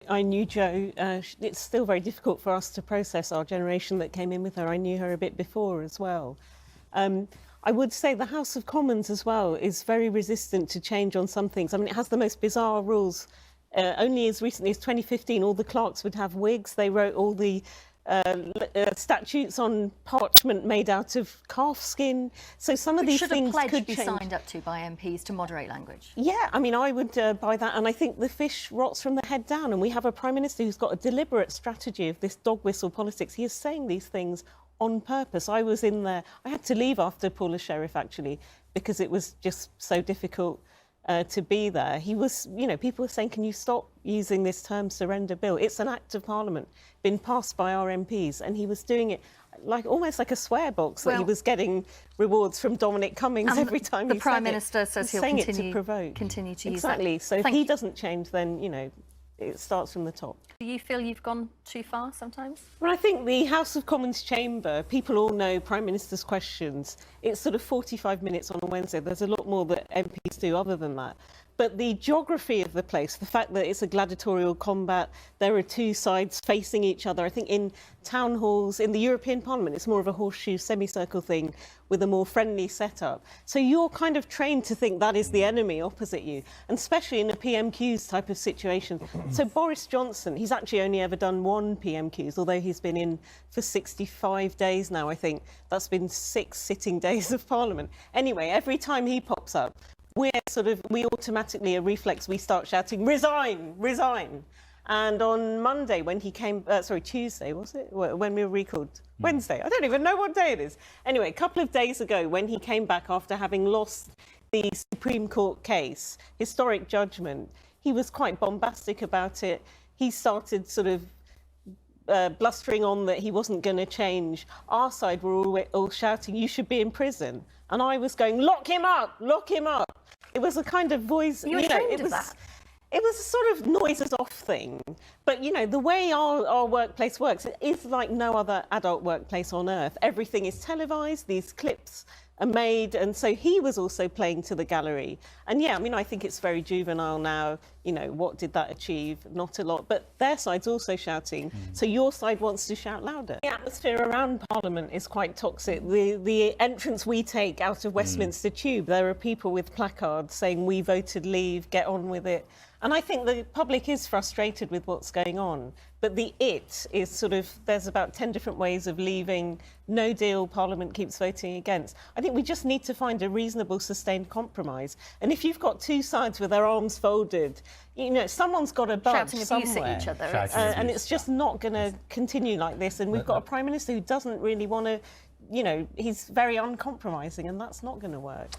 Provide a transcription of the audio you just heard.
I knew Jo. It's still very difficult for us to process, our generation that came in with her. I knew her a bit before as well. I would say the House of Commons as well is very resistant to change on some things. I mean, it has the most bizarre rules. Only as recently as 2015, all the clerks would have wigs. They wrote all the statutes on parchment made out of calf skin. So some of these things could change. Should a pledge be signed up to by MPs to moderate language? Yeah, I mean, I would buy that. And I think the fish rots from the head down. And we have a Prime Minister who's got a deliberate strategy of this dog whistle politics. He is saying these things on purpose. I was in there. I had to leave after Paula Sherriff, actually, because it was just so difficult to be there. He was, you know, people were saying, can you stop using this term surrender bill? It's an act of parliament, been passed by our MPs, and he was doing it like almost like a swear box, that he was getting rewards from Dominic Cummings every time he said it. The Prime Minister says he'll continue to use that. Exactly. So if he doesn't change, then, you know, it starts from the top. Do you feel you've gone too far sometimes? Well, I think the House of Commons chamber, people all know Prime Minister's questions. It's sort of 45 minutes on a Wednesday. There's a lot more that MPs do other than that. But the geography of the place, the fact that it's a gladiatorial combat, there are two sides facing each other. I think in town halls, in the European Parliament, it's more of a horseshoe semicircle thing with a more friendly setup. So you're kind of trained to think that is the enemy opposite you, and especially in a PMQs type of situation. So Boris Johnson, he's actually only ever done one PMQs, although he's been in for 65 days now, I think. That's been 6 sitting days of Parliament. Anyway, every time he pops up, we automatically, a reflex, we start shouting, resign, resign. And on Monday, when he came, Tuesday, was it? When we were recalled? Wednesday. I don't even know what day it is. Anyway, a couple of days ago, when he came back after having lost the Supreme Court case, historic judgment, he was quite bombastic about it. He started sort of blustering on that he wasn't going to change. Our side were all shouting, you should be in prison. And I was going, lock him up, lock him up. It was a kind of voice, you know, it was that? It was a sort of noises off thing. But, you know, the way our workplace works, it is like no other adult workplace on earth. Everything is televised, these clips are made, and so he was also playing to the gallery. And yeah, I mean, I think it's very juvenile now. You know, what did that achieve? Not a lot. But their side's also shouting, so your side wants to shout louder. The atmosphere around Parliament is quite toxic. The entrance we take out of Westminster Tube, there are people with placards saying, we voted leave, get on with it. And I think the public is frustrated with what's going on. But the it is sort of, there's about 10 different ways of leaving. No deal, Parliament keeps voting against. I think we just need to find a reasonable, sustained compromise. And if you've got two sides with their arms folded, you know, someone's got to budge shouting somewhere. abuse at each other. And it's just not going to continue like this. And we've got a Prime Minister who doesn't really want to, you know, he's very uncompromising, and that's not going to work.